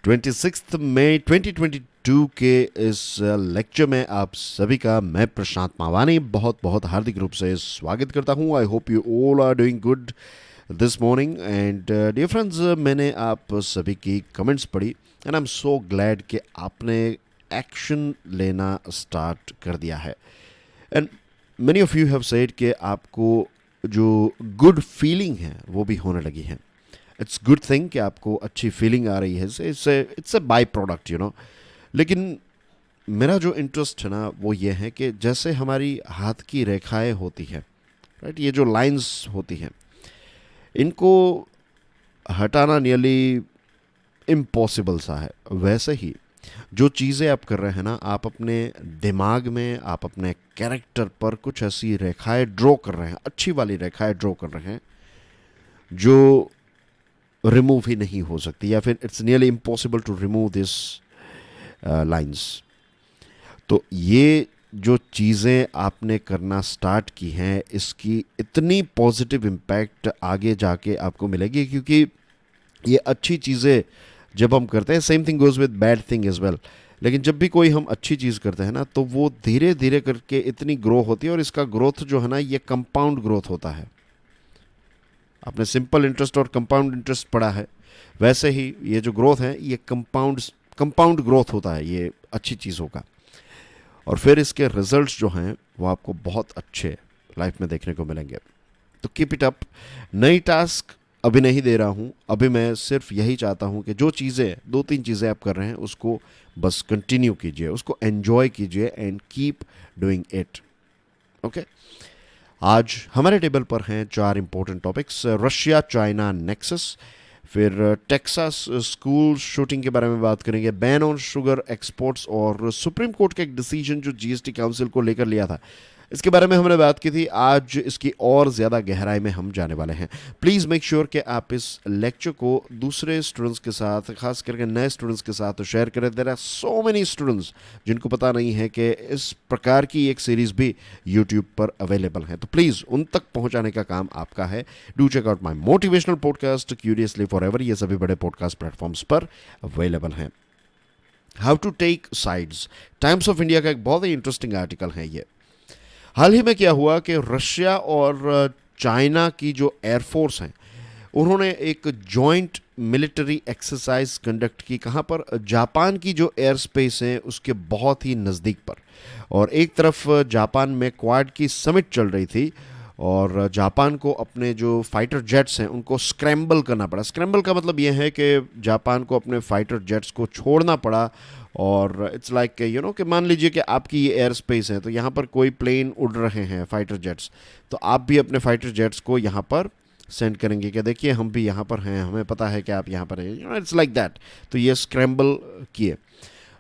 26 मई 2022 के इस लेक्चर में आप सभी का मैं प्रशांत मावानी बहुत बहुत हार्दिक रूप से स्वागत करता हूं। I hope you all are doing good this morning and dear friends, मैंने आप सभी की कमेंट्स पढ़ी and I am so glad कि आपने एक्शन लेना स्टार्ट कर दिया है। And many of you have said कि आपको जो गुड फीलिंग है वो भी होने लगी है। इट्स गुड थिंग कि आपको अच्छी फीलिंग आ रही है, it's a by product you know. लेकिन मेरा जो इंटरेस्ट है ना वो ये है कि जैसे हमारी हाथ की रेखाएं होती हैं, राइट, ये जो लाइंस होती हैं इनको हटाना नियरली इम्पॉसिबल सा है। वैसे ही जो चीज़ें आप कर रहे हैं ना, आप अपने दिमाग में, आप अपने कैरेक्टर पर कुछ ऐसी रेखाएं ड्रॉ कर रहे हैं, अच्छी वाली रेखाएं ड्रॉ कर रहे हैं जो रिमूव ही नहीं हो सकती, या फिर it's nearly impossible to remove this lines. तो ये जो चीज़ें आपने करना स्टार्ट की हैं इसकी इतनी पॉजिटिव इम्पैक्ट आगे जाके आपको मिलेगी, क्योंकि ये अच्छी चीज़ें जब हम करते हैं, same thing goes with bad thing as well, लेकिन जब भी कोई हम अच्छी चीज़ करते हैं ना तो वो धीरे धीरे करके इतनी ग्रो होती है, और इसका ग्रोथ जो है ना ये कंपाउंड ग्रोथ होता है। आपने सिंपल इंटरेस्ट और कंपाउंड इंटरेस्ट पढ़ा है, वैसे ही ये जो ग्रोथ है ये कंपाउंड ग्रोथ होता है ये अच्छी चीज़ों का, और फिर इसके रिजल्ट्स जो हैं वो आपको बहुत अच्छे लाइफ में देखने को मिलेंगे। तो कीप इट अप। नई टास्क अभी नहीं दे रहा हूँ, अभी मैं सिर्फ यही चाहता हूँ कि जो चीज़ें, 2-3 चीज़ें आप कर रहे हैं उसको बस कंटिन्यू कीजिए, उसको एन्जॉय कीजिए and keep doing it. Okay, आज हमारे टेबल पर हैं 4 important topics. Russia China nexus, फिर टेक्सास स्कूल शूटिंग के बारे में बात करेंगे, बैन ऑन शुगर एक्सपोर्ट्स, और सुप्रीम कोर्ट का एक डिसीजन जो जीएसटी काउंसिल को लेकर लिया था इसके बारे में हमने बात की थी। आज इसकी और ज़्यादा गहराई में हम जाने वाले हैं। प्लीज़ मेक श्योर कि आप इस लेक्चर को दूसरे स्टूडेंट्स के साथ, खास करके नए स्टूडेंट्स के साथ शेयर करें। There are so many students जिनको पता नहीं है कि इस प्रकार की एक सीरीज़ भी यूट्यूब पर अवेलेबल है, तो प्लीज़ उन तक पहुंचाने का काम आपका है। Do check out my motivational podcast curiously for ever, ये सभी बड़े पॉडकास्ट प्लेटफॉर्म्स पर अवेलेबल हैं। How to take sides, times of India का एक बहुत ही इंटरेस्टिंग आर्टिकल है ये। हाल ही में क्या हुआ कि रशिया और चाइना की जो एयरफोर्स हैं उन्होंने एक जॉइंट मिलिट्री एक्सरसाइज कंडक्ट की। कहाँ पर? जापान की जो एयर स्पेस है उसके बहुत ही नज़दीक पर। और एक तरफ जापान में क्वाड की समिट चल रही थी, और जापान को अपने जो फाइटर जेट्स हैं उनको स्क्रैम्बल करना पड़ा। स्क्रैम्बल का मतलब ये है कि जापान को अपने फाइटर जेट्स को छोड़ना पड़ा, और इट्स लाइक यू नो कि मान लीजिए कि आपकी ये एयर स्पेस है, तो यहाँ पर कोई प्लेन उड़ रहे हैं फाइटर जेट्स, तो आप भी अपने फाइटर जेट्स को यहाँ पर सेंड करेंगे कि देखिए हम भी यहाँ पर हैं, हमें पता है कि आप यहाँ पर हैं, you know, it's like that. तो ये स्क्रैम्बल किए।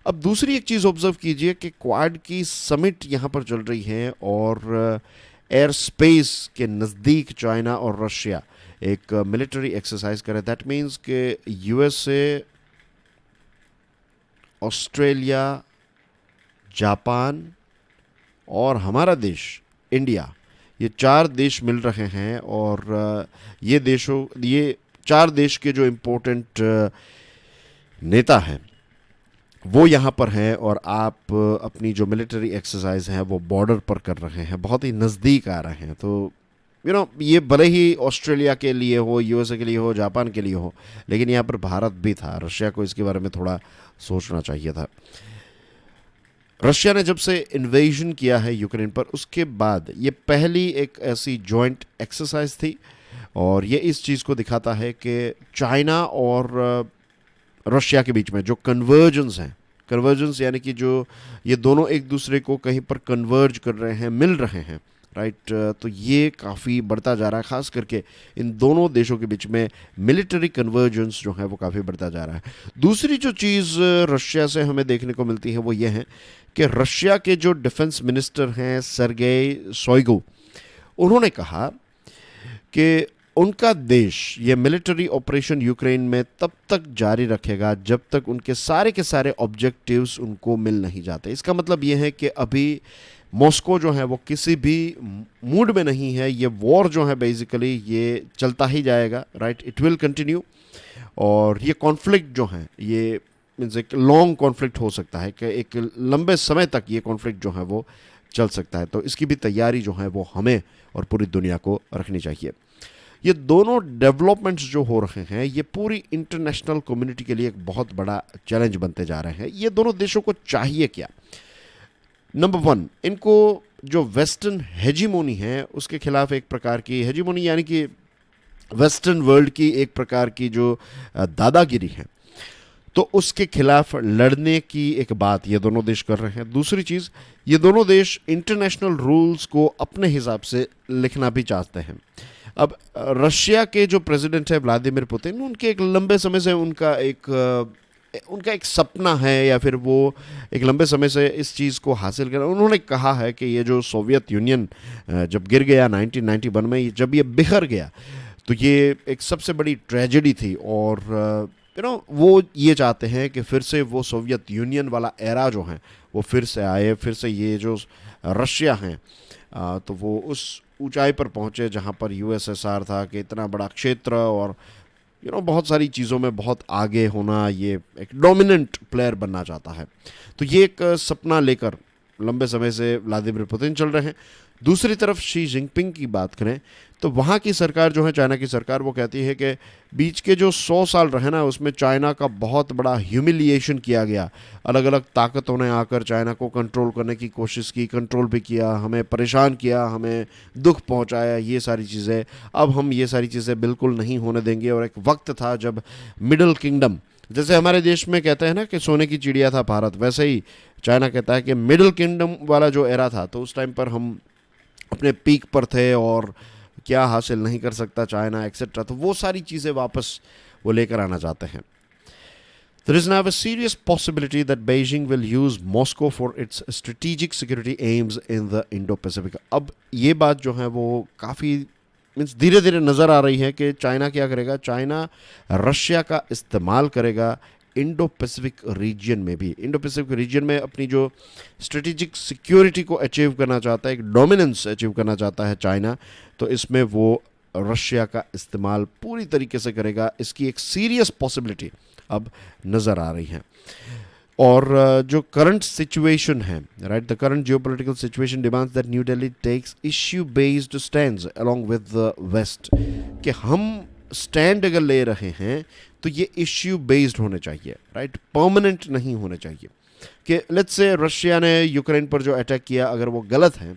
अब दूसरी एक चीज़ ऑब्जर्व कीजिए कि क्वाड की समिट यहाँ पर चल रही है, और एयर स्पेस के नज़दीक चाइना और रशिया एक मिलिट्री एक्सरसाइज करे। दैट मीन्स कि यूएसए, ऑस्ट्रेलिया, जापान और हमारा देश इंडिया, ये 4 देश मिल रहे हैं, और ये 4 देश के जो इम्पोर्टेंट नेता हैं वो यहाँ पर हैं, और आप अपनी जो मिलिट्री एक्सरसाइज हैं वो बॉर्डर पर कर रहे हैं, बहुत ही नज़दीक आ रहे हैं। तो यू नो, ये भले ही ऑस्ट्रेलिया के लिए हो, यूएसए के लिए हो, जापान के लिए हो, लेकिन यहाँ पर भारत भी था। रशिया को इसके बारे में थोड़ा सोचना चाहिए था। रशिया ने जब से इन्वेजन किया है यूक्रेन पर, उसके बाद ये पहली एक ऐसी जॉइंट एक्सरसाइज थी, और ये इस चीज़ को दिखाता है कि चाइना और रशिया के बीच में जो कन्वर्जेंस यानी कि जो ये दोनों एक दूसरे को कहीं पर कन्वर्ज कर रहे हैं, मिल रहे हैं, राइट। तो ये काफ़ी बढ़ता जा रहा है, ख़ास करके इन दोनों देशों के बीच में मिलिट्री कन्वर्जेंस जो है वो काफ़ी बढ़ता जा रहा है। दूसरी जो चीज़ रशिया से हमें देखने को मिलती है वो ये है कि रशिया के जो डिफेंस मिनिस्टर हैं सर्गेई शोइगु, उन्होंने कहा कि उनका देश ये मिलिट्री ऑपरेशन यूक्रेन में तब तक जारी रखेगा जब तक उनके सारे के सारे ऑब्जेक्टिव्स उनको मिल नहीं जाते। इसका मतलब ये है कि अभी मॉस्को जो है वो किसी भी मूड में नहीं है। ये वॉर जो है बेसिकली ये चलता ही जाएगा, राइट, इट विल कंटिन्यू। और ये कॉन्फ्लिक्ट जो है ये मीन्स एक लॉन्ग कॉन्फ्लिक्ट हो सकता है, कि एक लंबे समय तक ये कॉन्फ्लिक्ट जो है वो चल सकता है। तो इसकी भी तैयारी जो है वो हमें और पूरी दुनिया को रखनी चाहिए। ये दोनों डेवलपमेंट्स जो हो रहे हैं ये पूरी इंटरनेशनल कम्युनिटी के लिए एक बहुत बड़ा चैलेंज बनते जा रहे हैं। ये दोनों देशों को चाहिए क्या? नंबर वन, इनको जो वेस्टर्न हेजीमोनी है उसके खिलाफ एक प्रकार की हेजीमोनी, यानी कि वेस्टर्न वर्ल्ड की एक प्रकार की जो दादागिरी है, तो उसके खिलाफ लड़ने की एक बात ये दोनों देश कर रहे हैं। दूसरी चीज़, ये दोनों देश इंटरनेशनल रूल्स को अपने हिसाब से लिखना भी चाहते हैं। अब रशिया के जो प्रेसिडेंट है व्लादिमीर पुतिन, उनके एक लंबे समय से उनका एक सपना है, या फिर वो एक लंबे समय से इस चीज़ को हासिल कर, उन्होंने कहा है कि ये जो सोवियत यूनियन जब गिर गया 1991 में, जब ये बिखर गया, तो ये एक सबसे बड़ी ट्रेजेडी थी। और वो ये चाहते हैं कि फिर से वो सोवियत यूनियन वाला एरा जो है वो फिर से आए, फिर से ये जो रशिया हैं तो वो उस ऊंचाई पर पहुंचे जहां पर यूएसएसआर था, कि इतना बड़ा क्षेत्र और बहुत सारी चीज़ों में बहुत आगे होना, ये एक डोमिनेंट प्लेयर बनना चाहता है। तो ये एक सपना लेकर लंबे समय से व्लादिमीर पुतिन चल रहे हैं। दूसरी तरफ शी जिनपिंग की बात करें तो वहाँ की सरकार जो है, चाइना की सरकार, वो कहती है कि बीच के जो 100 साल रहे ना, उसमें चाइना का बहुत बड़ा ह्यूमिलिएशन किया गया। अलग अलग ताकतों ने आकर चाइना को कंट्रोल करने की कोशिश की, कंट्रोल भी किया, हमें परेशान किया, हमें दुख पहुंचाया, ये सारी चीज़ें। अब हम ये सारी चीज़ें बिल्कुल नहीं होने देंगे। और एक वक्त था जब मिडिल किंगडम, जैसे हमारे देश में कहते हैं ना कि सोने की चिड़िया था भारत, वैसे ही चाइना कहता है कि मिडिल किंगडम वाला जो एरा था, तो उस टाइम पर हम अपने पीक पर थे और क्या हासिल नहीं कर सकता चाइना, एक्सेट्रा। तो वो सारी चीज़ें वापस वो लेकर आना चाहते हैं। There is now a serious possibility that Beijing will use Moscow for its strategic security aims in the Indo-Pacific. अब ये बात जो है वो काफ़ी मीन्स धीरे धीरे नज़र आ रही है कि चाइना क्या करेगा, चाइना रशिया का इस्तेमाल करेगा इंडो पैसिफिक रीजन में भी। इंडो पैसिफिक रीजन में अपनी जो स्ट्रेटेजिक सिक्योरिटी को अचीव करना चाहता है, एक डोमिनेंस अचीव करना चाहता है चाइना, तो इसमें वो रशिया का इस्तेमाल पूरी तरीके से करेगा। इसकी एक सीरियस पॉसिबिलिटी अब नज़र आ रही है। और जो करंट सिचुएशन है, right, the current geopolitical situation demands that new Delhi takes issue based stands along with the west, कि हम स्टैंड अगर ले रहे हैं तो ये इश्यू बेस्ड होने चाहिए, राइट, परमानेंट नहीं होने चाहिए। कि लेट्स से रशिया ने यूक्रेन पर जो अटैक किया, अगर वो गलत है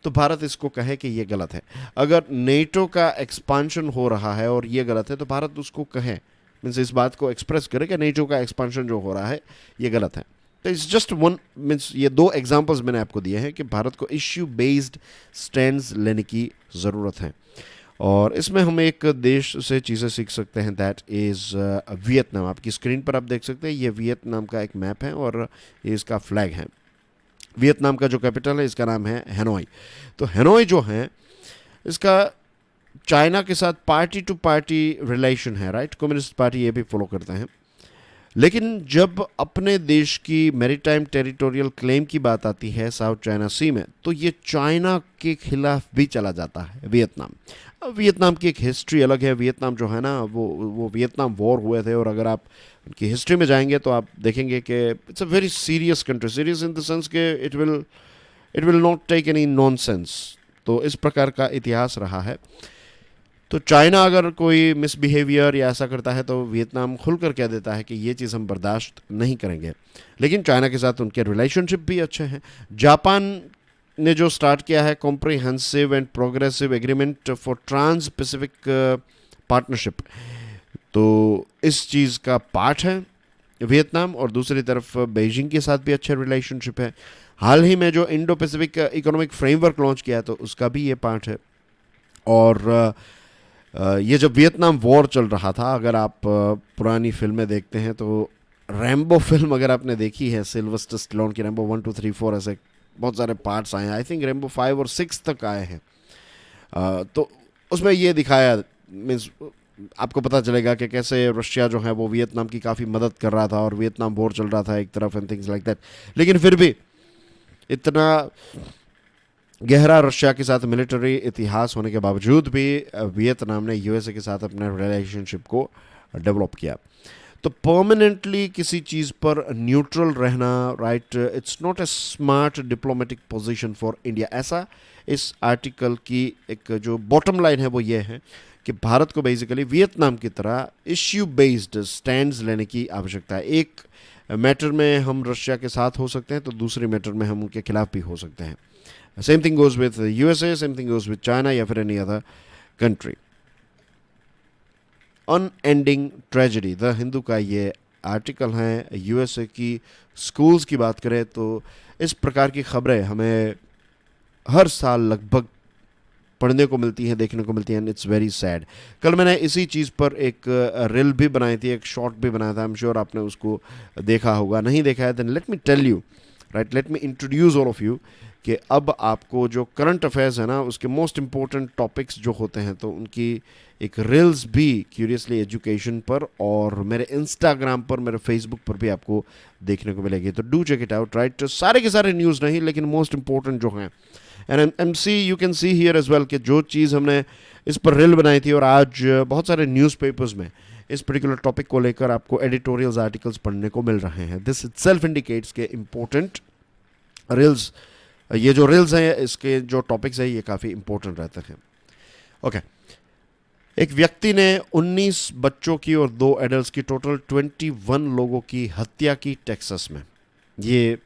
तो भारत इसको कहे कि ये गलत है। अगर नेटो का एक्सपांशन हो रहा है और ये गलत है तो भारत उसको कहे, मीन्स इस बात को एक्सप्रेस करे कि नेटो का एक्सपांशन जो हो रहा है ये गलत है। तो इट्स जस्ट वन, मीन्स ये दो एग्जांपल्स मैंने आपको दिए हैं कि भारत को इश्यू बेस्ड स्टैंड्स लेने की ज़रूरत है। और इसमें हम एक देश से चीज़ें सीख सकते हैं, दैट इज़ वियतनाम। आपकी स्क्रीन पर आप देख सकते हैं, ये वियतनाम का एक मैप है और ये इसका फ्लैग है। वियतनाम का जो कैपिटल है इसका नाम है हैनोई। तो हैनोई जो है इसका चाइना के साथ पार्टी टू पार्टी रिलेशन है, राइट, कम्युनिस्ट पार्टी ये भी फॉलो करते हैं। लेकिन जब अपने देश की मैरीटाइम टेरिटोरियल क्लेम की बात आती है साउथ चाइना सी में, तो ये चाइना के खिलाफ भी चला जाता है वियतनाम। वियतनाम की एक हिस्ट्री अलग है। वियतनाम जो है ना वो वियतनाम वॉर हुए थे, और अगर आप उनकी हिस्ट्री में जाएंगे तो आप देखेंगे कि it's a very serious country, serious in the sense के it will not take any nonsense. तो इस प्रकार का इतिहास रहा है। तो चाइना अगर कोई मिसबिहेवियर या ऐसा करता है तो वियतनाम खुलकर कह देता है कि ये चीज़ हम बर्दाश्त नहीं करेंगे। लेकिन चाइना के साथ उनके रिलेशनशिप भी अच्छे हैं। जापान ने जो स्टार्ट किया है comprehensive and progressive agreement for trans pacific partnership, तो इस चीज़ का पार्ट है वियतनाम। और दूसरी तरफ बेइजिंग के साथ भी अच्छे रिलेशनशिप है। हाल ही में जो Indo Pacific economic framework launch किया तो उसका भी ये पार्ट है। और ये जब वियतनाम वॉर चल रहा था, अगर आप पुरानी फिल्में देखते हैं तो रैम्बो फिल्म अगर आपने देखी है, सिल्वेस्टर स्टैलोन की रैम्बो 1 2 3 4 ऐसे बहुत सारे पार्ट्स आए हैं। आई थिंक रैम्बो 5 और 6 तक आए हैं। तो उसमें ये दिखाया, मीन्स आपको पता चलेगा कि कैसे रशिया जो है वो वियतनाम की काफ़ी मदद कर रहा था और वियतनाम वॉर चल रहा था एक तरफ एंड थिंग्स लाइक दैट। लेकिन फिर भी इतना गहरा रशिया के साथ मिलिट्री इतिहास होने के बावजूद भी वियतनाम ने यूएसए के साथ अपने रिलेशनशिप को डेवलप किया। तो परमानेंटली किसी चीज़ पर न्यूट्रल रहना, right, it's not a smart diplomatic position for India. ऐसा इस आर्टिकल की एक जो बॉटम लाइन है वो ये है कि भारत को बेसिकली वियतनाम की तरह इश्यू बेस्ड स्टैंड्स लेने की आवश्यकता है। एक मैटर में हम रशिया के साथ हो सकते हैं तो दूसरे मैटर में हम उनके खिलाफ भी हो सकते हैं। Same thing goes with USA, same thing goes with China या फिर any other country. Unending tragedy, the Hindu का ये आर्टिकल है। यूएसए की स्कूल्स की बात करें तो इस प्रकार की खबरें हमें हर साल लगभग पढ़ने को मिलती हैं, देखने को मिलती हैं, एंड इट्स वेरी सैड। कल मैंने इसी चीज़ पर एक रील भी बनाई थी, एक शॉर्ट भी बनाया था। आई एम श्योर आपने उसको देखा होगा। नहीं देखा है then let me tell you, right, let me introduce all of you कि अब आपको जो करंट अफेयर्स है ना, उसके मोस्ट इंपॉर्टेंट टॉपिक्स जो होते हैं तो उनकी एक रील्स भी क्यूरियसली एजुकेशन पर और मेरे इंस्टाग्राम पर, मेरे फेसबुक पर भी आपको देखने को मिलेगी। तो do check it out, right. सारे के सारे न्यूज़ नहीं, लेकिन मोस्ट इंपॉर्टेंट जो हैं। And MC you can see here as well कि जो चीज़ हमने इस पर रील बनाई थी और आज बहुत सारे न्यूज़पेपर्स में इस पर्टिकुलर टॉपिक को लेकर आपको एडिटोरियल्स आर्टिकल्स पढ़ने को मिल रहे हैं। दिस इटसेल्फ इंडिकेट्स के इम्पोर्टेंट रील्स, ये जो रील्स हैं इसके जो टॉपिक्स हैं ये काफ़ी इंपॉर्टेंट रहते हैं। ओके, एक व्यक्ति ने 19 बच्चों की और 2 एडल्ट्स की टोटल 21 लोगों की हत्या की टेक्सास में। ये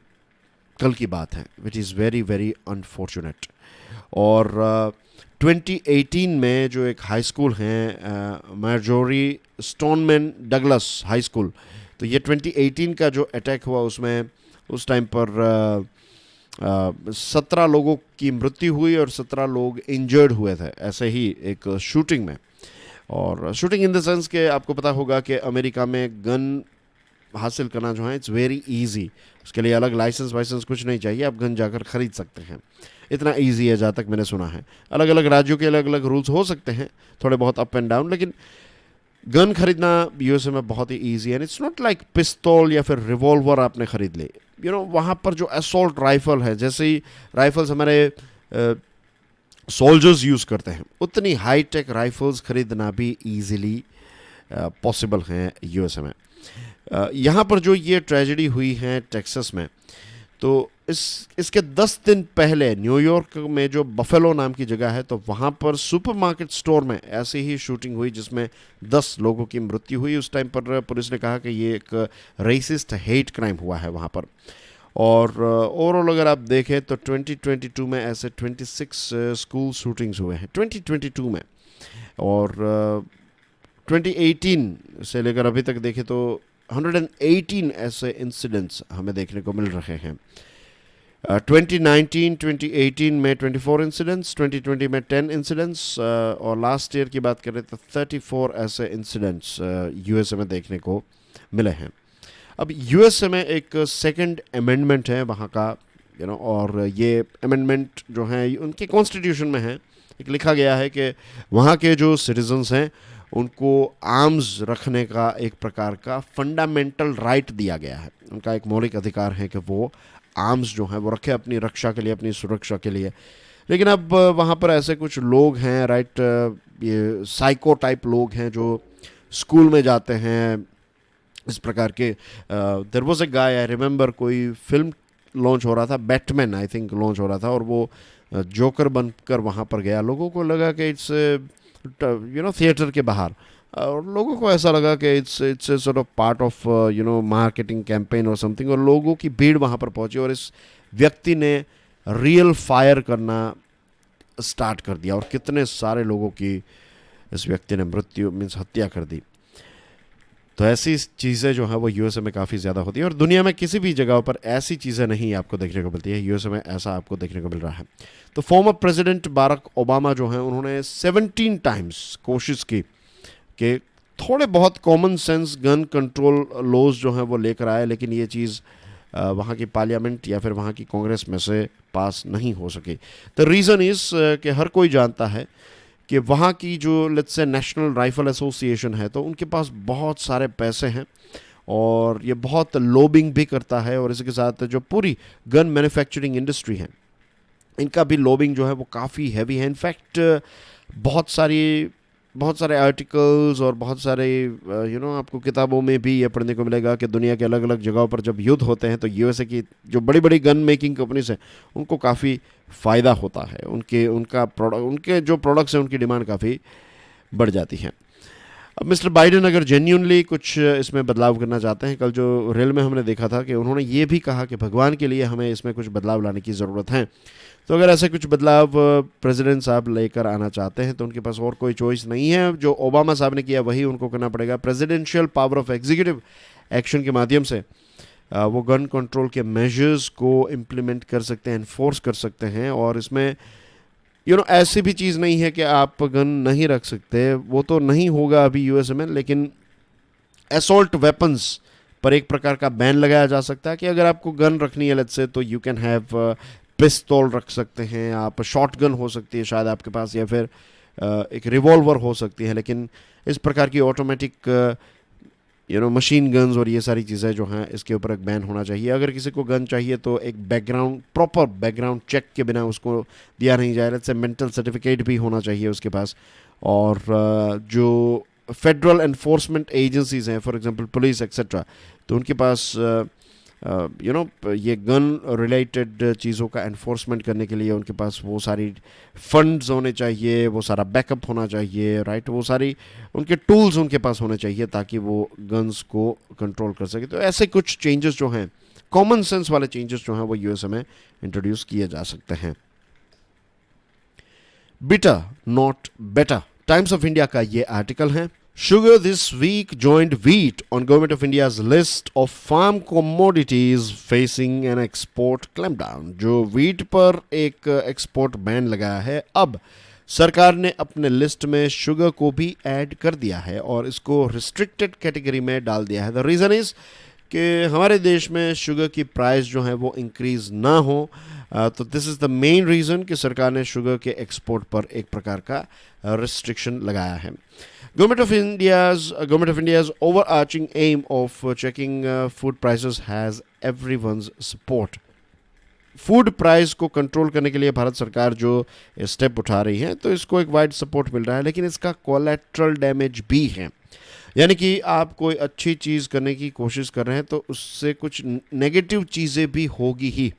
कल की बात है, which is very very unfortunate. और 2018 में जो एक हाई स्कूल है Marjorie Stoneman Douglas high school, तो ये 2018 का जो अटैक हुआ उसमें उस टाइम पर 17 लोगों की मृत्यु हुई और 17 लोग इंजर्ड हुए थे ऐसे ही एक शूटिंग में। और शूटिंग इन द सेंस के आपको पता होगा कि अमेरिका में गन हासिल करना जो है इट्स वेरी इजी। उसके लिए अलग लाइसेंस वाइसेंस कुछ नहीं चाहिए, आप गन जाकर ख़रीद सकते हैं। इतना इजी है जहाँ तक मैंने सुना है। अलग अलग राज्यों के अलग अलग रूल्स हो सकते हैं, थोड़े बहुत अप एंड डाउन, लेकिन गन खरीदना यूएसए में बहुत ही ईजी है। इट्स नॉट लाइक पिस्तौल या फिर रिवॉल्वर आपने ख़रीद ले, यू नो, वहाँ पर जो असॉल्ट राइफ़ल है, जैसे ही राइफ़ल्स हमारे सोल्जर्स यूज़ करते हैं, उतनी हाई टेक राइफ़ल्स खरीदना भी ईजिली पॉसिबल हैं यूएसए में। यहाँ पर जो ये ट्रेजेडी हुई है टेक्सास में, तो इसके 10 दिन पहले न्यूयॉर्क में जो बफेलो नाम की जगह है, तो वहाँ पर सुपरमार्केट स्टोर में ऐसी ही शूटिंग हुई जिसमें 10 लोगों की मृत्यु हुई। उस टाइम पर पुलिस ने कहा कि ये एक रेसिस्ट हेट क्राइम हुआ है वहाँ पर। और ओवरऑल अगर आप देखें तो 2022 में ऐसे 26 स्कूल शूटिंग्स हुए हैं 2022 में। और 2018 से लेकर अभी तक देखें तो 118 ऐसे इंसिडेंट्स हमें देखने को मिल रहे हैं। 2018 में 24 इंसिडेंट्स, 2020 में 10 इंसिडेंट्स, और लास्ट ईयर की बात करें तो 34 ऐसे इंसिडेंट्स यूएसए में देखने को मिले हैं। अब यूएसए में एक सेकंड अमेंडमेंट है वहाँ का, यू नो, और ये अमेंडमेंट जो है उनके कॉन्स्टिट्यूशन में है। एक लिखा गया है कि वहाँ के जो सिटीजन्स हैं उनको आर्म्स रखने का एक प्रकार का फंडामेंटल राइट दिया गया है। उनका एक मौलिक अधिकार है कि वो आर्म्स जो हैं वो रखें अपनी रक्षा के लिए, अपनी सुरक्षा के लिए। लेकिन अब वहाँ पर ऐसे कुछ लोग हैं, राइट, ये साइको टाइप लोग हैं जो स्कूल में जाते हैं इस प्रकार के। There was a guy, I remember, कोई फिल्म लॉन्च हो रहा था, बैटमैन आई थिंक लॉन्च हो रहा था, और वो जोकर बनकर वहाँ पर गया। लोगों को लगा कि इट्स यू नो थिएटर के बाहर, और लोगों को ऐसा लगा कि it's sort of part of you know marketing campaign और समथिंग, और लोगों की भीड़ वहाँ पर पहुँची और इस व्यक्ति ने रियल फायर करना स्टार्ट कर दिया और कितने सारे लोगों की इस व्यक्ति ने मृत्यु मीन्स हत्या कर दी। तो ऐसी चीज़ें जो है वो यूएसए में काफ़ी ज़्यादा होती है और दुनिया में किसी भी जगह पर ऐसी चीज़ें नहीं आपको देखने को मिलती है, यूएसए में ऐसा आपको देखने को मिल रहा है। तो फॉर्मर प्रेसिडेंट बाराक ओबामा जो हैं उन्होंने 17 टाइम्स कोशिश की कि थोड़े बहुत common sense gun control laws जो हैं वो लेकर आए, लेकिन ये चीज़ वहाँ की पार्लियामेंट या फिर वहाँ की कांग्रेस में से पास नहीं हो सकी। द रीज़न इज़ कि हर कोई जानता है कि वहाँ की जो let's say national rifle association है तो उनके पास बहुत सारे पैसे हैं और ये बहुत लॉबिंग भी करता है, और इसके साथ जो पूरी गन मैन्युफैक्चरिंग इंडस्ट्री है इनका भी लॉबिंग जो है वो काफ़ी हैवी है। इनफैक्ट बहुत सारी बहुत सारे आर्टिकल्स और बहुत सारे आपको किताबों में भी ये पढ़ने को मिलेगा कि दुनिया के अलग अलग जगहों पर जब युद्ध होते हैं तो यूएसए की जो बड़ी बड़ी गन मेकिंग कंपनीज हैं उनको काफ़ी फ़ायदा होता है, उनके जो प्रोडक्ट्स हैं उनकी डिमांड काफ़ी बढ़ जाती है। अब मिस्टर बाइडेन अगर जेन्यूनली कुछ इसमें बदलाव करना चाहते हैं, कल जो रेल में हमने देखा था कि उन्होंने ये भी कहा कि भगवान के लिए हमें इसमें कुछ बदलाव लाने की ज़रूरत है, तो अगर ऐसे कुछ बदलाव प्रेसिडेंट साहब लेकर आना चाहते हैं तो उनके पास और कोई चॉइस नहीं है। जो ओबामा साहब ने किया वही उनको करना पड़ेगा। Presidential power of executive action के माध्यम से वो गन कंट्रोल के मेजर्स को इम्प्लीमेंट कर सकते हैं, इन्फोर्स कर सकते हैं। और इसमें ऐसी भी चीज़ नहीं है कि आप गन नहीं रख सकते, वो तो नहीं होगा अभी यूएसए में, लेकिन असॉल्ट वेपन्स पर एक प्रकार का बैन लगाया जा सकता है कि अगर आपको गन रखनी है लेट्स से, तो यू कैन हैव पिस्तौल रख सकते हैं आप, शॉट गन हो सकती है शायद आपके पास, या फिर एक रिवॉल्वर हो सकती है, लेकिन इस प्रकार की ऑटोमेटिक मशीन गन्स और ये सारी चीज़ें जो हैं इसके ऊपर एक बैन होना चाहिए। अगर किसी को गन चाहिए तो एक प्रॉपर बैकग्राउंड चेक के बिना उसको दिया नहीं जाए, लेट्स से मेंटल सर्टिफिकेट भी होना चाहिए उसके पास। और जो फेडरल एनफोर्समेंट एजेंसीज हैं, फॉर एग्जांपल पुलिस एक्सेट्रा, तो उनके पास ये गन रिलेटेड चीज़ों का एनफोर्समेंट करने के लिए उनके पास वो सारी फंड्स होने चाहिए, वो सारा बैकअप होना चाहिए, राइट, वो सारी उनके टूल्स उनके पास होने चाहिए ताकि वो गन्स को कंट्रोल कर सके। तो ऐसे कुछ चेंजेस जो हैं, कॉमन सेंस वाले चेंजेस जो हैं, वो यूएसए में इंट्रोड्यूस किए जा सकते हैं। Bitter not better, times of India का ये आर्टिकल है। Sugar this week joined wheat on Government of India's list of farm commodities facing an export clampdown। जो wheat पर एक एक्सपोर्ट बैन लगाया है, अब सरकार ने अपने लिस्ट में शुगर को भी ऐड कर दिया है और इसको रिस्ट्रिक्टेड कैटेगरी में डाल दिया है। द रीज़न इज़ कि हमारे देश में शुगर की प्राइस जो है वो इंक्रीज़ ना हो, तो this is the main reason कि सरकार ने शुगर के एक्सपोर्ट पर एक प्रकार का रिस्ट्रिक्शन लगाया है। Government of India's overarching aim of checking food prices has everyone's support। Food price को कंट्रोल करने के लिए भारत सरकार जो स्टेप उठा रही है तो इसको एक वाइड सपोर्ट मिल रहा है, लेकिन इसका कोलैटरल डैमेज भी है। यानी कि आप कोई अच्छी चीज़ करने की कोशिश कर रहे हैं तो उससे कुछ नेगेटिव चीज़ें भी होगी ही,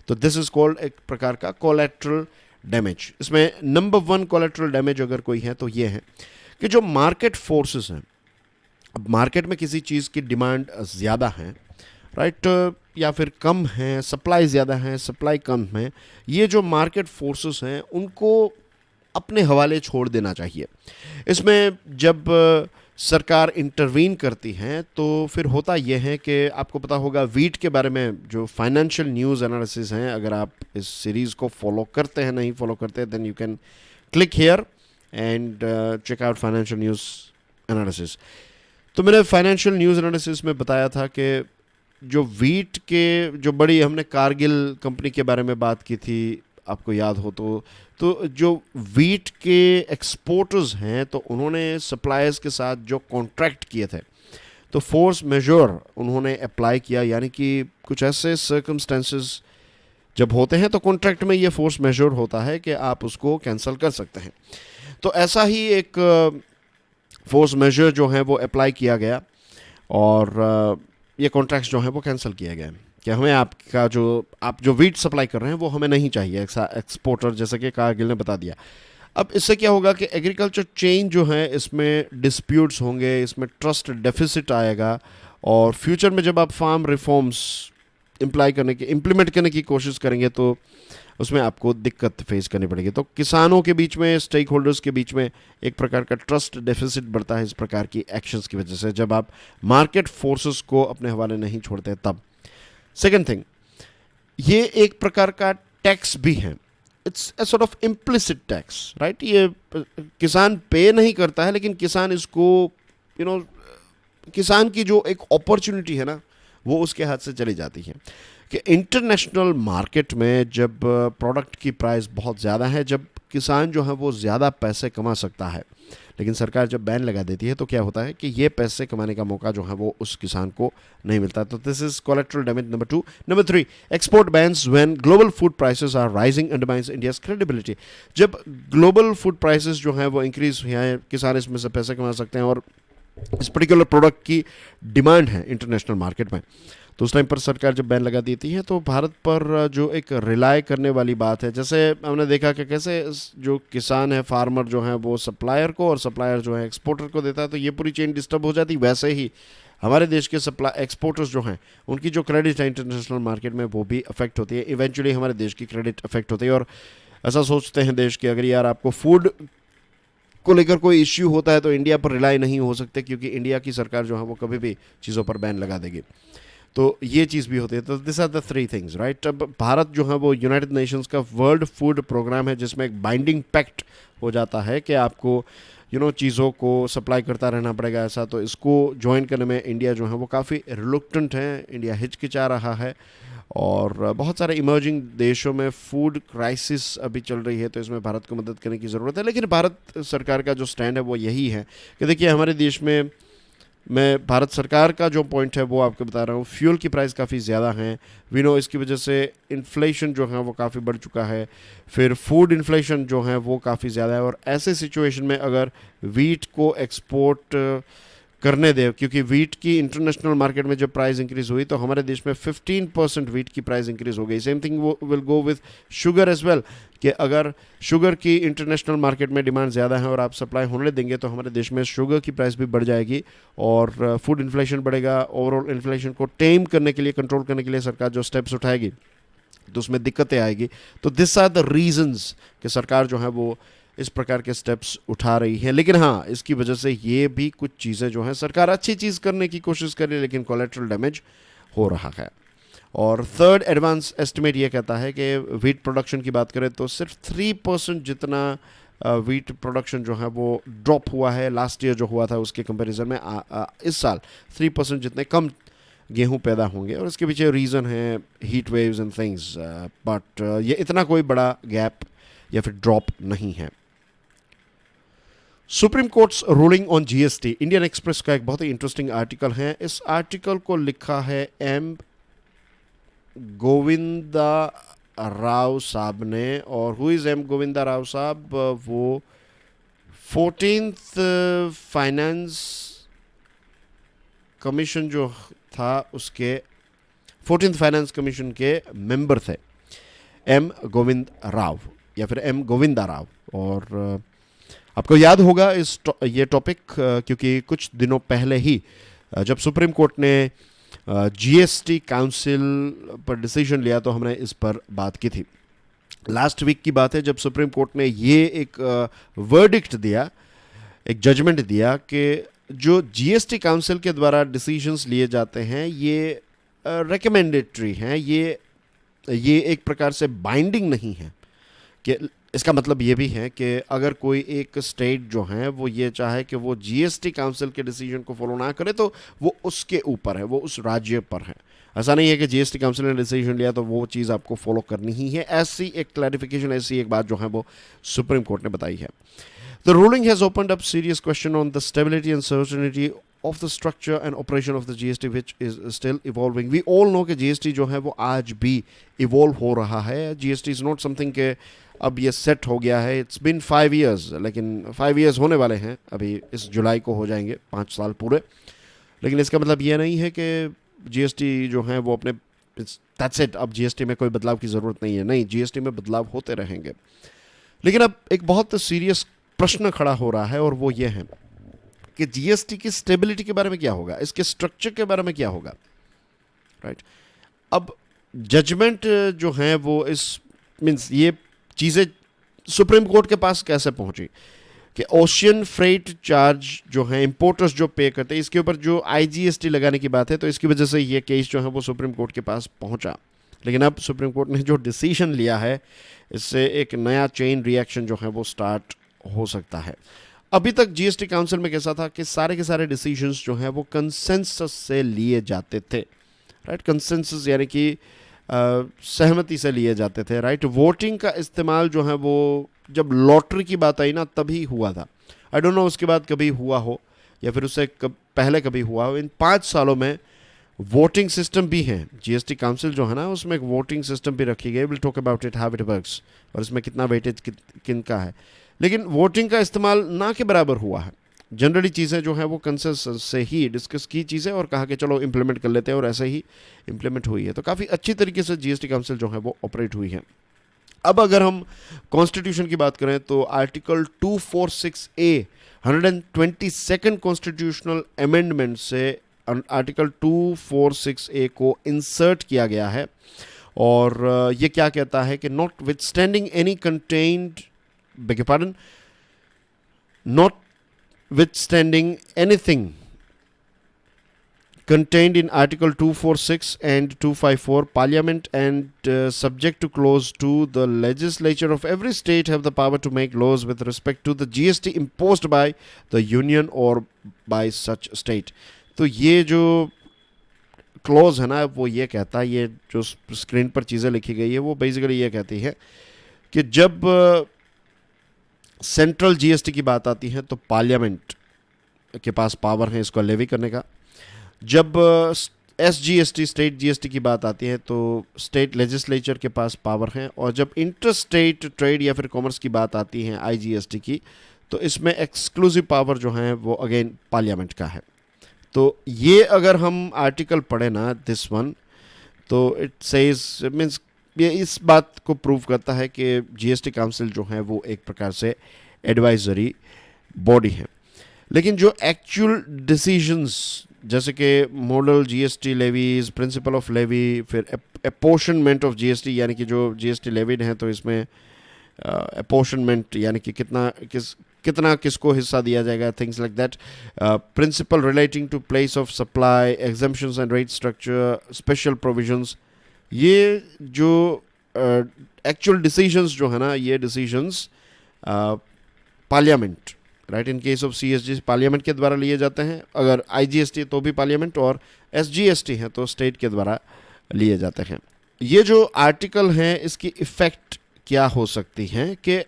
तो दिस इज़ कॉल्ड एक प्रकार का कोलैटरल डैमेज। इसमें नंबर 1 कोलैटरल डैमेज अगर कोई है तो ये है कि जो मार्केट फोर्सेस हैं, अब मार्केट में किसी चीज़ की डिमांड ज़्यादा है, राइट, या फिर कम है, सप्लाई ज़्यादा है, सप्लाई कम है, ये जो मार्केट फोर्सेस हैं उनको अपने हवाले छोड़ देना चाहिए। इसमें जब सरकार इंटरवीन करती हैं तो फिर होता यह है कि आपको पता होगा वीट के बारे में जो फाइनेंशियल न्यूज़ एनालिसिस हैं, अगर आप इस सीरीज़ को फॉलो करते हैं, नहीं फॉलो करते, then you can click here and check out financial news analysis. तो मैंने फाइनेंशियल न्यूज़ एनालिसिस में बताया था कि जो वीट के जो बड़ी हमने कारगिल कंपनी के बारे में बात की थी, आपको याद हो तो जो वीट के एक्सपोर्टर्स हैं तो उन्होंने सप्लायर्स के साथ जो कॉन्ट्रैक्ट किए थे तो फोर्स मेजर उन्होंने अप्लाई किया, यानी कि कुछ ऐसे सर्कमस्टेंसेस जब होते हैं तो कॉन्ट्रैक्ट में ये फोर्स मेजर होता है कि आप उसको कैंसिल कर सकते हैं। तो ऐसा ही एक फोर्स मेजर जो है वो अप्लाई किया गया और ये कॉन्ट्रैक्ट्स जो हैं वो कैंसिल किए गए कि हमें आप जो वीट सप्लाई कर रहे हैं वो हमें नहीं चाहिए, एक्सपोर्टर जैसे कि कारगिल ने बता दिया। अब इससे क्या होगा कि एग्रीकल्चर चेन जो है इसमें डिस्प्यूट्स होंगे, इसमें ट्रस्ट डेफिसिट आएगा और फ्यूचर में जब आप फार्म रिफॉर्म्स इम्प्लीमेंट करने की कोशिश करेंगे तो उसमें आपको दिक्कत फेस करनी पड़ेगी। तो किसानों के बीच में, स्टेक होल्डर्स के बीच में एक प्रकार का ट्रस्ट डेफिसिट बढ़ता है इस प्रकार की एक्शंस की वजह से, जब आप मार्केट फोर्सेस को अपने हवाले नहीं छोड़ते तब। सेकेंड थिंग, ये एक प्रकार का टैक्स भी है, it's a sort of implicit tax, right. ये किसान पे नहीं करता है लेकिन किसान इसको किसान की जो एक अपॉर्चुनिटी है ना वो उसके हाथ से चली जाती है कि इंटरनेशनल मार्केट में जब प्रोडक्ट की प्राइस बहुत ज़्यादा है, जब किसान जो है वो ज़्यादा पैसे कमा सकता है। लेकिन सरकार जब बैन लगा देती है तो क्या होता है कि ये पैसे कमाने का मौका जो है वो उस किसान को नहीं मिलता। तो this is collateral damage number 2। Number 3, export bans when global food prices are rising undermines India's credibility. जब ग्लोबल फूड प्राइसेस जो हैं वो इंक्रीज हुए हैं, किसान इसमें से पैसे कमा सकते हैं और इस पर्टिकुलर प्रोडक्ट की डिमांड है इंटरनेशनल मार्केट में, तो उस टाइम पर सरकार जब बैन लगा देती है तो भारत पर जो एक रिलाय करने वाली बात है, जैसे हमने देखा कि कैसे जो किसान है, फार्मर जो है वो सप्लायर को और सप्लायर जो है एक्सपोर्टर को देता है, तो ये पूरी चेन डिस्टर्ब हो जाती। वैसे ही हमारे देश के सप्लाई एक्सपोर्टर्स जो हैं उनकी जो क्रेडिट है इंटरनेशनल मार्केट में वो भी अफेक्ट होती है। इवेंचुअली हमारे देश की क्रेडिट अफेक्ट होती है और ऐसा सोचते हैं देश के, अगर यार आपको फूड को लेकर कोई इश्यू होता है तो इंडिया पर रिलाई नहीं हो सकते, क्योंकि इंडिया की सरकार जो है वो कभी भी चीज़ों पर बैन लगा देगी। तो ये चीज़ भी होती है। तो this are the 3 things, right. अब भारत जो है वो यूनाइटेड नेशंस का वर्ल्ड फूड प्रोग्राम है जिसमें एक बाइंडिंग पैक्ट हो जाता है कि आपको चीज़ों को सप्लाई करता रहना पड़ेगा ऐसा। तो इसको ज्वाइन करने में इंडिया जो है वो काफ़ी रिलुक्टेंट है, इंडिया हिचकिचा रहा है और बहुत सारे इमर्जिंग देशों में फूड क्राइसिस अभी चल रही है, तो इसमें भारत को मदद करने की ज़रूरत है। लेकिन भारत सरकार का जो स्टैंड है वो यही है कि देखिए हमारे देश में, मैं भारत सरकार का जो पॉइंट है वो आपको बता रहा हूँ, फ्यूल की प्राइस काफ़ी ज़्यादा हैं, इसकी वजह से इन्फ्लेशन जो है वो काफ़ी बढ़ चुका है, फिर फूड इन्फ्लेशन जो है वो काफ़ी ज़्यादा है। और ऐसे सिचुएशन में अगर वीट को एक्सपोर्ट करने दे, क्योंकि वीट की इंटरनेशनल मार्केट में जब प्राइस इंक्रीज हुई तो हमारे देश में 15% वीट की प्राइस इंक्रीज हो गई। सेम थिंग वो will go with sugar as well, कि अगर शुगर की इंटरनेशनल मार्केट में डिमांड ज़्यादा है और आप सप्लाई होने देंगे तो हमारे देश में शुगर की प्राइस भी बढ़ जाएगी और फूड इन्फ्लेशन बढ़ेगा। ओवरऑल इन्फ्लेशन को टेम करने के लिए, कंट्रोल करने के लिए सरकार जो स्टेप्स उठाएगी तो उसमें दिक्कतें आएगी। तो दिस आर द रीजंस कि सरकार जो है वो इस प्रकार के स्टेप्स उठा रही है। लेकिन हाँ, इसकी वजह से ये भी कुछ चीज़ें जो हैं, सरकार अच्छी चीज़ करने की कोशिश कर रही है लेकिन कोलेट्रल डैमेज हो रहा है। और थर्ड एडवांस एस्टिमेट ये कहता है कि वीट प्रोडक्शन की बात करें तो सिर्फ 3% जितना वीट प्रोडक्शन जो है वो ड्रॉप हुआ है लास्ट ईयर जो हुआ था उसके कंपैरिजन में। इस साल 3% जितने कम गेहूं पैदा होंगे और इसके पीछे रीज़न है heat waves and things, but ये इतना कोई बड़ा गैप या फिर ड्रॉप नहीं है। Supreme courts ruling on GST, Indian express का एक बहुत ही इंटरेस्टिंग आर्टिकल है। इस आर्टिकल को लिखा है एम गोविंदा राव साहब ने। और who is M Govinda Rao sahab? वो 14th फाइनेंस कमीशन जो था उसके 14th फाइनेंस कमीशन के मेंबर थे, एम गोविंद राव या फिर एम गोविंदा राव। और आपको याद होगा ये टॉपिक, क्योंकि कुछ दिनों पहले ही जब सुप्रीम कोर्ट ने जीएसटी काउंसिल पर डिसीजन लिया तो हमने इस पर बात की थी। लास्ट वीक की बात है जब सुप्रीम कोर्ट ने ये एक वर्डिक्ट दिया, एक जजमेंट दिया कि जो जीएसटी काउंसिल के द्वारा डिसीजंस लिए जाते हैं ये रिकमेंडेटरी हैं, ये एक प्रकार से बाइंडिंग नहीं है। कि इसका मतलब ये भी है कि अगर कोई एक स्टेट जो है वो ये चाहे कि वो जीएसटी काउंसिल के डिसीजन को फॉलो ना करे तो वो उसके ऊपर है, वो उस राज्य पर है। ऐसा नहीं है कि जीएसटी काउंसिल ने डिसीजन लिया तो वो चीज़ आपको फॉलो करनी ही है। ऐसी एक क्लैरिफिकेशन, ऐसी एक बात जो है वो सुप्रीम कोर्ट ने बताई है। The ruling has opened up serious question on the stability and certainty of the structure and operation of the GST which is still evolving. We all know कि GST जो है वो आज भी evolve हो रहा है। GST is not something के अब ये सेट हो गया है। It's been 5 years, लेकिन 5 years होने वाले हैं, अभी इस जुलाई को हो जाएंगे 5 साल पूरे। लेकिन इसका मतलब ये नहीं है कि GST जो है वो अपने that's it, अब GST में कोई बदलाव की ज़रूरत नहीं है। नहीं, GST में बदलाव होते रहेंगे। लेकिन अब एक बहुत सीरियस प्रश्न खड़ा हो रहा है और वो ये है कि जीएसटी की स्टेबिलिटी के बारे में क्या होगा, इसके स्ट्रक्चर के बारे में क्या होगा, राइट। अब जजमेंट जो है वो इस मीन्स ये चीज़ें सुप्रीम कोर्ट के पास कैसे पहुंची कि ओशियन फ्रेट चार्ज जो है इंपोर्टर्स जो पे करते हैं इसके ऊपर जो आईजीएसटी लगाने की बात है, तो इसकी वजह से ये केस जो है वो सुप्रीम कोर्ट के पास पहुंचा। लेकिन अब सुप्रीम कोर्ट ने जो डिसीजन लिया है इससे एक नया चेन रिएक्शन जो है वो स्टार्ट हो सकता है। अभी तक जीएसटी काउंसिल में कैसा था कि सारे के सारे डिसीजंस जो हैं वो कंसेंसस से लिए जाते थे, राइट। कंसेंसस यानी कि सहमति से लिए जाते थे, राइट। वोटिंग का इस्तेमाल जो है वो जब लॉटरी की बात आई ना तभी हुआ था। आई डोंट नो उसके बाद कभी हुआ हो या फिर उससे पहले कभी हुआ हो। इन 5 सालों में वोटिंग सिस्टम भी है, जीएसटी काउंसिल जो है ना उसमें एक वोटिंग सिस्टम भी रखी गई। Will talk about it, how it works, और इसमें कितना वेटेज किन का है। लेकिन वोटिंग का इस्तेमाल ना के बराबर हुआ है। जनरली चीज़ें जो हैं वो कंसेंसस से ही डिस्कस की चीज़ें और कहा कि चलो इम्प्लीमेंट कर लेते हैं, और ऐसे ही इम्प्लीमेंट हुई है। तो काफ़ी अच्छी तरीके से जीएसटी काउंसिल जो है वो ऑपरेट हुई है। अब अगर हम कॉन्स्टिट्यूशन की बात करें तो article 246A 122nd constitutional amendment से आर्टिकल 246A को इंसर्ट किया गया है। और ये क्या कहता है कि not with standing any contained, bag your pardon, notwithstanding anything contained in Article 246 and 254, Parliament and subject to clause 2, the legislature of every state have the power to make laws with respect to the GST imposed by the union or by such state. तो ये जो clause है ना वो ये कहता है, ये जो स्क्रीन पर चीज़ें लिखी गई है वो बेसिकली ये कहती है कि जब सेंट्रल जीएसटी की बात आती है तो पार्लियामेंट के पास पावर है इसको लेवी करने का। जब एसजीएसटी स्टेट जीएसटी की बात आती है तो स्टेट लेजिस्लेचर के पास पावर है। और जब इंटर स्टेट ट्रेड या फिर कॉमर्स की बात आती है आईजीएसटी की, तो इसमें एक्सक्लूसिव पावर जो है वो अगेन पार्लियामेंट का है। तो ये अगर हम आर्टिकल पढ़े ना दिस वन, तो इट सेज मीन्स ये इस बात को प्रूव करता है कि जीएसटी काउंसिल जो है वो एक प्रकार से एडवाइजरी बॉडी है। लेकिन जो एक्चुअल डिसीजंस जैसे कि model GST levies, principle of levy, फिर अपोर्शनमेंट ऑफ जीएसटी, यानी कि जो जीएसटी लेवीड है तो इसमें अपोर्शनमेंट यानी कि कितना किसको हिस्सा दिया जाएगा, things like that, principle relating to place of supply, exemptions and rate structure, special provisions, ये जो एक्चुअल डिसीजंस जो है ना ये decisions parliament, right, in case of CSG parliament के द्वारा लिए जाते हैं। अगर आईजीएसटी तो भी पार्लियामेंट, और एसजीएसटी है तो स्टेट के द्वारा लिए जाते हैं। ये जो आर्टिकल हैं इसकी इफ़ेक्ट क्या हो सकती हैं कि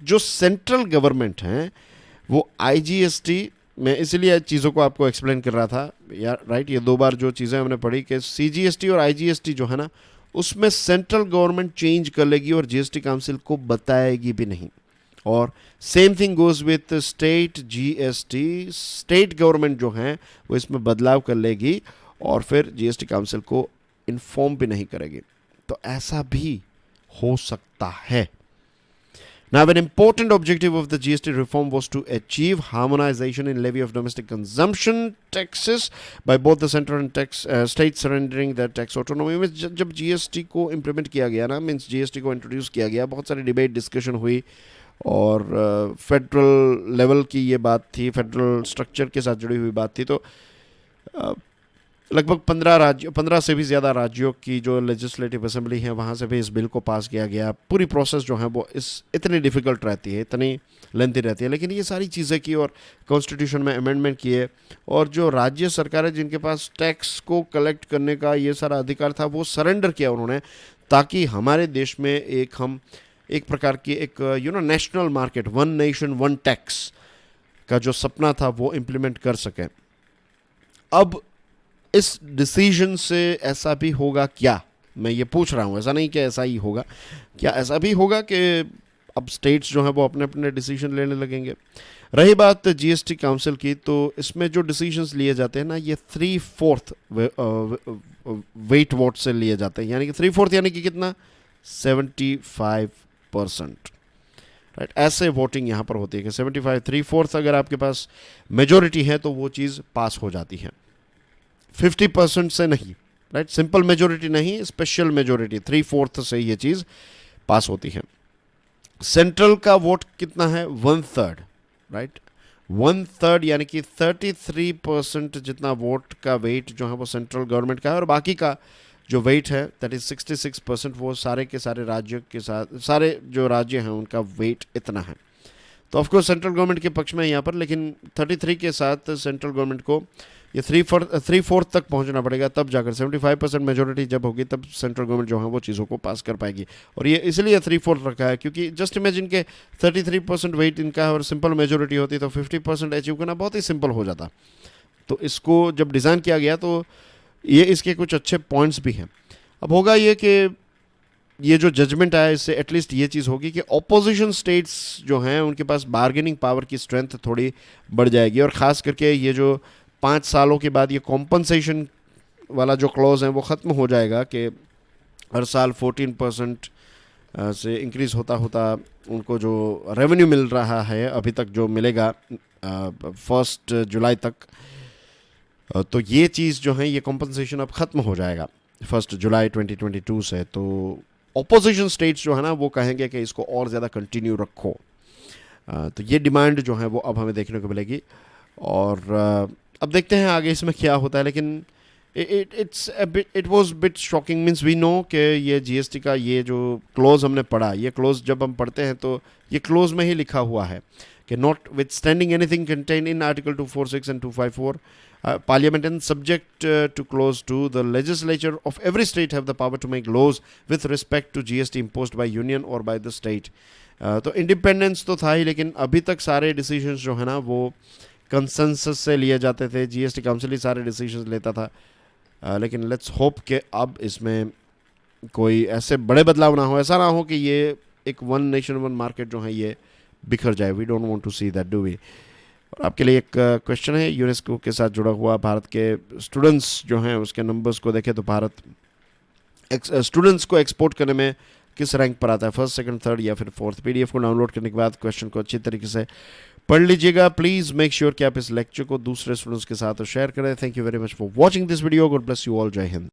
जो सेंट्रल गवर्नमेंट हैं वो आईजीएसटी में, इसलिए चीज़ों को आपको एक्सप्लेन कर रहा था यार, राइट, ये 2 बार जो चीज़ें हमने पढ़ी कि सीजीएसटी और आईजीएसटी जो है ना उसमें सेंट्रल गवर्नमेंट चेंज कर लेगी और जीएसटी काउंसिल को बताएगी भी नहीं। और same thing goes with state GST, state government जो है वो इसमें बदलाव कर लेगी और फिर जीएसटी काउंसिल को इन्फॉर्म भी नहीं करेगी। तो ऐसा भी हो सकता है। Now, an important objective of the GST reform was to achieve harmonization in levy of domestic consumption taxes by both the central and states surrendering their tax autonomy. में जब GST को implement किया गया ना, मीन्स GST को introduce किया गया, बहुत सारी डिबेट डिस्कशन हुई और फेडरल लेवल की ये बात थी, फेडरल स्ट्रक्चर के साथ जुड़ी हुई बात थी। तो लगभग 15 से भी ज़्यादा राज्यों की जो लेजिस्लेटिव असेंबली है वहाँ से भी इस बिल को पास किया गया। पूरी प्रोसेस जो है वो इतनी डिफ़िकल्ट रहती है, इतनी लेंथी रहती है, लेकिन ये सारी चीज़ें की और कॉन्स्टिट्यूशन में अमेंडमेंट किए, और जो राज्य सरकारें जिनके पास टैक्स को कलेक्ट करने का ये सारा अधिकार था वो सरेंडर किया उन्होंने, ताकि हमारे देश में एक प्रकार की एक national market, one nation one tax का जो सपना था वो इम्प्लीमेंट कर सकें। अब इस डिसीजन से ऐसा भी होगा क्या, मैं ये पूछ रहा हूँ, ऐसा नहीं कि ऐसा ही होगा, क्या ऐसा भी होगा कि अब स्टेट्स जो हैं वो अपने अपने डिसीजन लेने लगेंगे। रही बात जीएसटी काउंसिल की, तो इसमें जो डिसीजंस लिए जाते हैं ना ये 3/4 वेट वोट से लिए जाते हैं, यानी कि 3/4 यानी कि कितना, 75%, राइट। ऐसे वोटिंग यहाँ पर होती है कि 75 3/4 अगर आपके पास मेजोरिटी है तो वो चीज़ पास हो जाती है, 50% से नहीं, राइट, सिंपल मेजोरिटी नहीं, स्पेशल मेजोरिटी 3/4 से ये चीज़ पास होती है। सेंट्रल का वोट कितना है, 1/3, राइट, 1/3 यानी कि 33% जितना वोट का वेट जो है वो सेंट्रल गवर्नमेंट का है, और बाकी का जो वेट है दैट इज 66% वो सारे के सारे राज्यों के साथ, सारे जो राज्य हैं उनका वेट इतना है। तो ऑफकोर्स सेंट्रल गवर्नमेंट के पक्ष में यहाँ पर, लेकिन 33 के साथ सेंट्रल गवर्नमेंट को ये 3/4 तक पहुंचना पड़ेगा, तब जाकर 75% मेजोरिटी जब होगी तब सेंट्रल गवर्नमेंट जो है वो चीज़ों को पास कर पाएगी। और ये इसलिए 3/4 रखा है क्योंकि जस्ट इमेजिन के 33% वेट इनका है और सिंपल मेजोरिटी होती तो 50% अचीव करना बहुत ही सिंपल हो जाता। तो इसको जब डिज़ाइन किया गया तो ये इसके कुछ अच्छे पॉइंट्स भी हैं। अब होगा ये कि ये जो जजमेंट आया इससे एटलीस्ट ये चीज़ होगी कि ऑपोजिशन स्टेट्स जो हैं उनके पास बार्गेनिंग पावर की स्ट्रेंथ थोड़ी बढ़ जाएगी, और ख़ास करके ये जो 5 सालों के बाद ये कॉम्पनसेशन वाला जो क्लॉज है वो ख़त्म हो जाएगा कि हर साल 14% से इंक्रीज़ होता होता उनको जो रेवेन्यू मिल रहा है अभी तक जो मिलेगा 1 जुलाई तक, तो ये चीज़ जो है ये कॉम्पनसेशन अब ख़त्म हो जाएगा 1 जुलाई 2022 से। तो ऑपोजिशन स्टेट्स जो है ना वो कहेंगे कि इसको और ज़्यादा कंटिन्यू रखो। तो ये डिमांड जो है वो अब हमें देखने को मिलेगी, और अब देखते हैं आगे इसमें क्या होता है। लेकिन it was bit shocking, means we know कि ये जीएसटी का ये जो क्लोज हमने पढ़ा, ये क्लोज जब हम पढ़ते हैं तो ये क्लोज में ही लिखा हुआ है कि not with standing anything contain in article 246 and 254 Parliament and subject to clause 2, the legislature of every state have the power to make laws with respect to GST imposed by union or by the state. तो independence तो था ही, लेकिन अभी तक सारे decisions जो है ना वो कंसेंसस से लिए जाते थे, जीएसटी काउंसिल ही सारे डिसीजंस लेता था। लेकिन लेट्स होप कि अब इसमें कोई ऐसे बड़े बदलाव ना हो, ऐसा ना हो कि ये एक वन नेशन वन मार्केट जो है ये बिखर जाए। We don't want to see that, do we. और आपके लिए एक क्वेश्चन है, यूनेस्को के साथ जुड़ा हुआ भारत के स्टूडेंट्स जो हैं उसके नंबर्स को देखें तो भारत स्टूडेंट्स को एक्सपोर्ट करने में किस रैंक पर आता है, 1st, 2nd, 3rd या फिर 4th। पीडीएफ को डाउनलोड करने के बाद क्वेश्चन को अच्छी तरीके से पढ़ लीजिएगा। प्लीज़ मेक श्योर कि आप इस लेक्चर को दूसरे स्टूडेंट्स के साथ शेयर करें। Thank you very much for watching this video. God bless you all. जय हिंद।